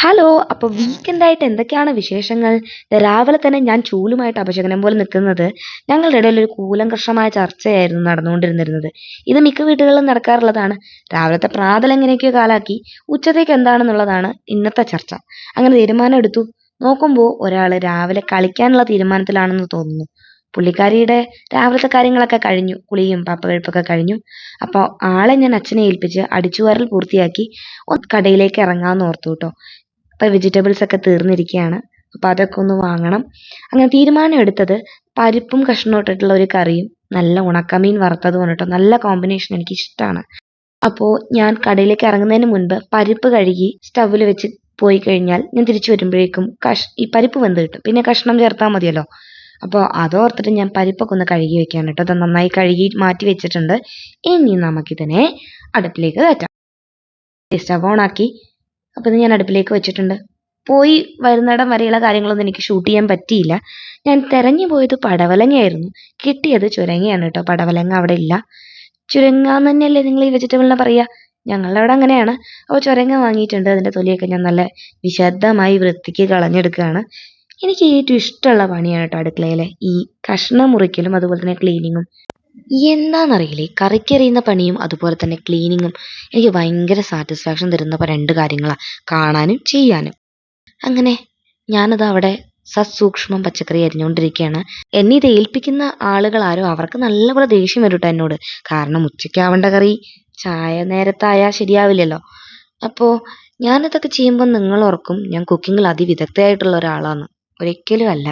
Hello. അപ്പോൾ വീക്കെൻഡായിട്ട് എന്തൊക്കെയാണ് വിശേഷങ്ങൾ? രാവിലെ തന്നെ ഞാൻ ചൂലുമായിട്ട് അപശകുനം പോലെ നിൽക്കുന്നത് ഞങ്ങളുടെ ഇടയിൽ ഒരു കൂലങ്കഷമായ ചർച്ചയായിരുന്നു നടന്നുകൊണ്ടിരുന്നിരുന്നത്. ഇത് മിക്ക വീടുകളിലും നടക്കാറുള്ളതാണ്. രാവിലത്തെ പ്രാതൽ എങ്ങനെയൊക്കെയോ കാലാക്കി ഉച്ചത്തേക്ക് എന്താണെന്നുള്ളതാണ് ഇന്നത്തെ ചർച്ച. അങ്ങനെ തീരുമാനം എടുത്തു. നോക്കുമ്പോൾ ഒരാൾ രാവിലെ കളിക്കാനുള്ള തീരുമാനത്തിലാണെന്ന് തോന്നുന്നു. പുള്ളിക്കാരിയുടെ രാവിലത്തെ കാര്യങ്ങളൊക്കെ കഴിഞ്ഞു. കുളിയും പപ്പകഴുപ്പൊക്കെ കഴിഞ്ഞു. അപ്പോൾ ആളെ ഞാൻ അച്ഛനെ ഏൽപ്പിച്ച് അടിച്ചുവാരൽ പൂർത്തിയാക്കി ഒന്ന് കടയിലേക്ക് ഇറങ്ങാമെന്ന് ഓർത്തു കേട്ടോ. അപ്പോൾ വെജിറ്റബിൾസ് ഒക്കെ തീർന്നിരിക്കുകയാണ്. അപ്പോൾ അതൊക്കെ ഒന്ന് വാങ്ങണം. അങ്ങനെ തീരുമാനം എടുത്തത് പരിപ്പും കഷ്ണവും ഇട്ടിട്ടുള്ള ഒരു കറിയും നല്ല ഉണക്കമീൻ വറുത്തതുമാണ് കേട്ടോ. നല്ല കോമ്പിനേഷൻ, എനിക്ക് ഇഷ്ടമാണ്. അപ്പോൾ ഞാൻ കടയിലേക്ക് ഇറങ്ങുന്നതിന് മുൻപ് പരിപ്പ് കഴുകി സ്റ്റൗവിൽ വെച്ച് പോയി കഴിഞ്ഞാൽ ഞാൻ തിരിച്ചു വരുമ്പോഴേക്കും ഈ പരിപ്പ് വെന്ത് കിട്ടും. പിന്നെ കഷ്ണം ചേർത്താൽ മതിയല്ലോ. അപ്പോൾ അതോർത്തിട്ട് ഞാൻ പരിപ്പൊക്കെ ഒന്ന് കഴുകി വെക്കാൻ കേട്ടോ. അത് നന്നായി കഴുകി മാറ്റി വെച്ചിട്ടുണ്ട്. ഇനി നമുക്കിതിനെ അടുപ്പിലേക്ക് കയറ്റാം. സ്റ്റവ് ഓൺ ആക്കി. അപ്പോൾ ഇത് ഞാൻ അടുപ്പിലേക്ക് വെച്ചിട്ടുണ്ട്. പോയി വരുന്നിടം വരെയുള്ള കാര്യങ്ങളൊന്നും എനിക്ക് ഷൂട്ട് ചെയ്യാൻ പറ്റിയില്ല. ഞാൻ തിരഞ്ഞു പോയത് പടവലങ്ങയായിരുന്നു. കിട്ടിയത് ചുരങ്ങയാണ് കേട്ടോ. പടവലങ്ങ അവിടെ ഇല്ല. ചുരങ്ങ എന്ന് തന്നെയല്ലേ നിങ്ങൾ ഈ വെജിറ്റബിളിനെ പറയുക? ഞങ്ങളുടെ അവിടെ അങ്ങനെയാണ്. അപ്പോൾ ചുരങ്ങ വാങ്ങിയിട്ടുണ്ട്. അതിൻ്റെ തൊലിയൊക്കെ ഞാൻ നല്ല വിശദമായി വൃത്തിക്ക് കളഞ്ഞെടുക്കുകയാണ്. എനിക്ക് ഏറ്റവും ഇഷ്ടമുള്ള പണിയാണ് കേട്ടോ അടുക്കളയിലെ ഈ കഷ്ണം മുറിക്കലും അതുപോലെ തന്നെ ക്ലീനിങ്ങും. എന്താണെന്നറിയില്ലേ, കറിക്കറിയുന്ന പണിയും അതുപോലെ തന്നെ ക്ലീനിങ്ങും എനിക്ക് ഭയങ്കര സാറ്റിസ്ഫാക്ഷൻ തരുന്ന രണ്ട് കാര്യങ്ങളാണ്, കാണാനും ചെയ്യാനും. അങ്ങനെ ഞാനത് അവിടെ സസൂക്ഷ്മം പച്ചക്കറി അരിഞ്ഞുകൊണ്ടിരിക്കുകയാണ്. എന്നെ ഇത് ഏൽപ്പിക്കുന്ന ആളുകൾ ആരോ അവർക്ക് നല്ലപോലെ ദേഷ്യം വരും കേട്ടോ എന്നോട്. കാരണം ഉച്ചയ്ക്കാവേണ്ട കറി ചായ നേരത്തായാൽ ശരിയാവില്ലല്ലോ. അപ്പോൾ ഞാനിതൊക്കെ ചെയ്യുമ്പോൾ നിങ്ങൾ ഓർക്കും ഞാൻ കുക്കിങ്ങിൽ അതിവിദഗ്ധയായിട്ടുള്ള ഒരാളാണ്. ഒരിക്കലും അല്ല.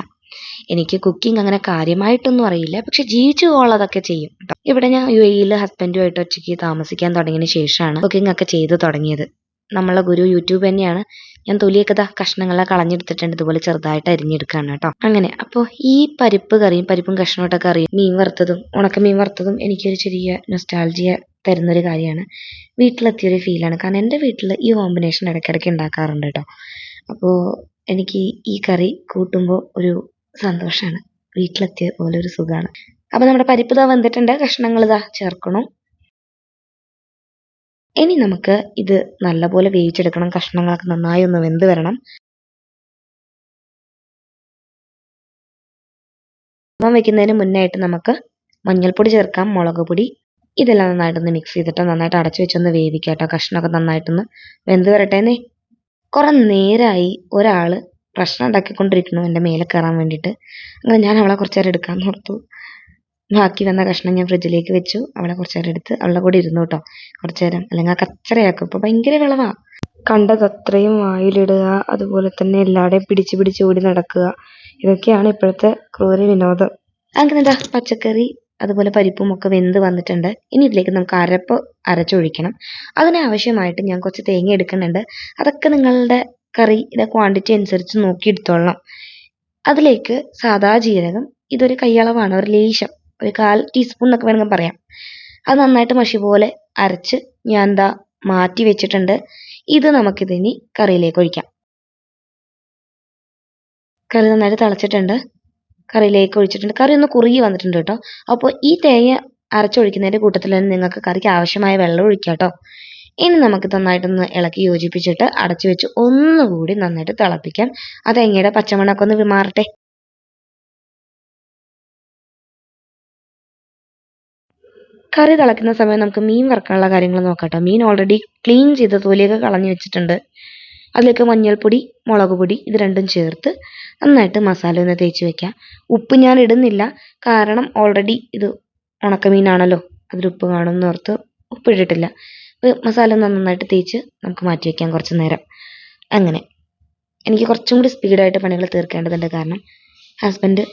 എനിക്ക് കുക്കിംഗ് അങ്ങനെ കാര്യമായിട്ടൊന്നും അറിയില്ല. പക്ഷെ ജീവിച്ചു പോകാനുള്ളതൊക്കെ ചെയ്യും കേട്ടോ. ഇവിടെ ഞാൻ UAE ഹസ്ബൻഡുമായിട്ട് ഒറ്റയ്ക്ക് താമസിക്കാൻ തുടങ്ങിയതിന് ശേഷമാണ് കുക്കിംഗ് ഒക്കെ ചെയ്ത് തുടങ്ങിയത്. നമ്മളെ ഗുരു യൂട്യൂബ് തന്നെയാണ്. ഞാൻ തൊലിയൊക്കെ കഷ്ണങ്ങളെ കളഞ്ഞെടുത്തിട്ടുണ്ട്. ഇതുപോലെ ചെറുതായിട്ട് അരിഞ്ഞെടുക്കുകയാണ് കേട്ടോ. അങ്ങനെ അപ്പോൾ ഈ പരിപ്പ് കറിയും പരിപ്പും കഷ്ണോട്ട കറിയും മീൻ വറുത്തതും ഉണക്കമീൻ വറുത്തതും എനിക്കൊരു ചെറിയ നൊസ്റ്റാൾജിയ തരുന്നൊരു കാര്യമാണ്. വീട്ടിലെത്തിയൊരു ഫീലാണ്. കാരണം എൻ്റെ വീട്ടിൽ ഈ കോമ്പിനേഷൻ ഇടയ്ക്കിടയ്ക്ക് ഉണ്ടാക്കാറുണ്ട് കേട്ടോ. അപ്പോൾ എനിക്ക് ഈ കറി കൂട്ടുമ്പോൾ ഒരു സന്തോഷമാണ്. വീട്ടിലെത്തിയ പോലെ ഒരു സുഖമാണ്. അപ്പോൾ നമ്മുടെ പരിപ്പ് ഇതാ വെന്തിട്ടുണ്ട്. കഷ്ണങ്ങൾ ഇതാ ചേർക്കണം. ഇനി നമുക്ക് ഇത് നല്ലപോലെ വേവിച്ചെടുക്കണം. കഷ്ണങ്ങളൊക്കെ നന്നായി ഒന്ന് വെന്ത് വരണം. വെക്കുന്നതിന് മുന്നായിട്ട് നമുക്ക് മഞ്ഞൾപ്പൊടി ചേർക്കാം, മുളക് പൊടി. ഇതെല്ലാം നന്നായിട്ടൊന്ന് മിക്സ് ചെയ്തിട്ട് നന്നായിട്ട് അടച്ചു വെച്ചൊന്ന് വേവിക്കാം കേട്ടോ. കഷ്ണമൊക്കെ നന്നായിട്ടൊന്ന് വെന്ത് വരട്ടേന്നേ. കുറെ നേരമായി ഒരാൾ പ്രശ്നം ഉണ്ടാക്കിക്കൊണ്ടിരിക്കുന്നു എൻ്റെ മേലെ കയറാൻ വേണ്ടിയിട്ട്. അങ്ങനെ ഞാൻ അവളെ കുറച്ച് നേരം എടുക്കാമെന്ന് ഓർത്തു. ബാക്കി വന്ന കഷ്ണം ഞാൻ ഫ്രിഡ്ജിലേക്ക് വെച്ചു. അവളെ കുറച്ച് നേരം എടുത്ത് അവളുടെ കൂടെ ഇരുന്നു കേട്ടോ കുറച്ച് നേരം. അല്ലെങ്കിൽ ആ കച്ചറയാക്കും. ഇപ്പോൾ ഭയങ്കര വിളവാ. കണ്ടതത്രയും വായിലിടുക, അതുപോലെ തന്നെ എല്ലാവരുടെയും പിടിച്ച് പിടിച്ച് ഓടി നടക്കുക. ഇതൊക്കെയാണ് ഇപ്പോഴത്തെ ക്രൂര വിനോദം. അങ്ങനെ എന്താ പച്ചക്കറി അതുപോലെ പരിപ്പും ഒക്കെ വെന്ത് വന്നിട്ടുണ്ട്. ഇനി ഇതിലേക്ക് നമുക്ക് അരപ്പ് അരച്ചൊഴിക്കണം. അതിനാവശ്യമായിട്ട് ഞാൻ കുറച്ച് തേങ്ങ എടുക്കുന്നുണ്ട്. അതൊക്കെ നിങ്ങളുടെ കറിയുടെ ക്വാണ്ടിറ്റി അനുസരിച്ച് നോക്കി എടുത്തോളണം. അതിലേക്ക് സാദാ ജീരകം, ഇതൊരു കൈയളവാണ്, ഒരു ലേശം, ഒരു 1/4 ടീസ്പൂൺ എന്നൊക്കെ വേണമെങ്കിൽ പറയാം. അത് നന്നായിട്ട് മഷി പോലെ അരച്ച് ഞാൻ എന്താ മാറ്റി വെച്ചിട്ടുണ്ട്. ഇത് നമുക്കിതിനി കറിയിലേക്ക് ഒഴിക്കാം. കറി നന്നായിട്ട് തിളച്ചിട്ടുണ്ട്. കറിയിലേക്ക് ഒഴിച്ചിട്ടുണ്ട്. കറി ഒന്ന് കുറുകി വന്നിട്ടുണ്ട് കേട്ടോ. അപ്പോൾ ഈ തേങ്ങ അരച്ചൊഴിക്കുന്നതിൻ്റെ കൂട്ടത്തിൽ തന്നെ നിങ്ങൾക്ക് കറിക്ക് ആവശ്യമായ വെള്ളം ഒഴിക്കാം കേട്ടോ. ഇനി നമുക്ക് നന്നായിട്ടൊന്ന് ഇളക്കി യോജിപ്പിച്ചിട്ട് അടച്ചു വെച്ച് ഒന്നുകൂടി നന്നായിട്ട് തിളപ്പിക്കാം. ആ തേങ്ങയുടെ പച്ചമണമൊക്കെ ഒന്ന് മാറട്ടെ. കറി തിളയ്ക്കുന്ന സമയം നമുക്ക് മീൻ വറുക്കാനുള്ള കാര്യങ്ങൾ നോക്കാം കേട്ടോ. മീൻ ഓൾറെഡി ക്ലീൻ ചെയ്ത് തൊലിയൊക്കെ കളഞ്ഞു വെച്ചിട്ടുണ്ട്. അതിലേക്ക് മഞ്ഞൾപ്പൊടി, മുളക് പൊടി ഇത് രണ്ടും ചേർത്ത് നന്നായിട്ട് മസാല ഒന്ന് തേച്ച് വെക്കാം. ഉപ്പ് ഞാൻ ഇടുന്നില്ല, കാരണം ഓൾറെഡി ഇത് ഉണക്കമീനാണല്ലോ, അതിൽ ഉപ്പ് കാണുമെന്ന് ഓർത്ത് ഉപ്പ് ഇട്ടിട്ടില്ല. മസാല നന്നായിട്ട് തേച്ച് നമുക്ക് മാറ്റി വയ്ക്കാം കുറച്ച് നേരം. അങ്ങനെ എനിക്ക് കുറച്ചും കൂടി സ്പീഡായിട്ട് പണികൾ തീർക്കേണ്ടതുണ്ട്. കാരണം ഹസ്ബൻഡ്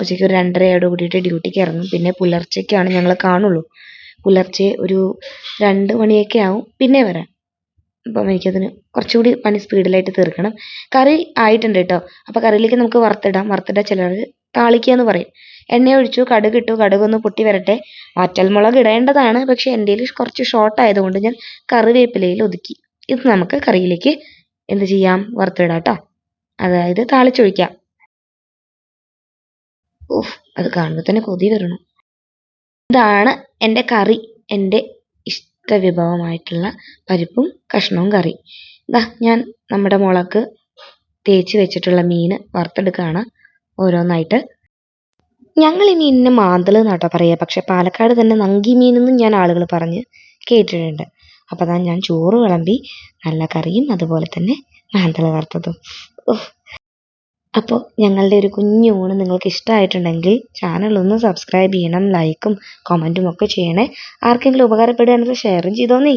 ഉച്ചയ്ക്ക് ഒരു 2:30 കൂടിയിട്ട് ഡ്യൂട്ടിക്ക് ഇറങ്ങും. പിന്നെ പുലർച്ചയ്ക്കാണ് ഞങ്ങൾ കാണുള്ളൂ. പുലർച്ചെ ഒരു 2 മണിയൊക്കെ ആവും പിന്നെ വരാൻ. അപ്പം എനിക്കതിന് കുറച്ചുകൂടി പണി സ്പീഡിലായിട്ട് തീർക്കണം. കറി ആയിട്ടുണ്ട് കേട്ടോ. അപ്പോൾ കറിയിലേക്ക് നമുക്ക് വറുത്തിടാം. ചിലർ താളിക്കുക എന്ന് പറയും. എണ്ണ ഒഴിച്ചു, കടുക് ഇട്ടു. കടുകൊന്ന് പൊട്ടി വരട്ടെ. വറ്റൽമുളക് ഇടേണ്ടതാണ്, പക്ഷെ എൻ്റെ കയ്യിൽ കുറച്ച് ഷോർട്ട് ആയതുകൊണ്ട് ഞാൻ കറിവേപ്പിലയിൽ ഒതുക്കി. ഇത് നമുക്ക് കറിയിലേക്ക് എന്ത് ചെയ്യാം, വറുത്തിടാം കേട്ടോ. അതായത് താളിച്ചൊഴിക്കാം. അത് കാണുമ്പോൾ തന്നെ കൊതി വരണം. ഇതാണ് എൻ്റെ കറി, എൻ്റെ ഇഷ്ടവിഭവമായിട്ടുള്ള പരിപ്പും കഷ്ണവും കറി. ദാ ഞാൻ നമ്മുടെ മുളക് തേച്ച് വെച്ചിട്ടുള്ള മീൻ വറുത്തെടുക്കുകയാണ് ഓരോന്നായിട്ട്. ഞങ്ങൾ ഈ മീനിന് മാന്തൾ എന്നാട്ടോ പറയുക, പക്ഷെ പാലക്കാട് തന്നെ നങ്കി മീനെന്നും ഞാൻ ആളുകൾ പറഞ്ഞ് കേട്ടിട്ടുണ്ട്. അപ്പോൾ അതാ ഞാൻ ചോറ് വിളമ്പി, നല്ല കറിയും അതുപോലെ തന്നെ മാന്തൾ വറുത്തതും. ഉഫ്. അപ്പോൾ ഞങ്ങളുടെ ഒരു കുഞ്ഞു ഊണ് നിങ്ങൾക്ക് ഇഷ്ടമായിട്ടുണ്ടെങ്കിൽ ചാനൽ ഒന്ന് സബ്സ്ക്രൈബ് ചെയ്യണം, ലൈക്കും കമൻറ്റും ഒക്കെ ചെയ്യണേ. ആർക്കെങ്കിലും ഉപകാരപ്പെടുകയാണെങ്കിൽ ഷെയറും ചെയ്തോന്നേ.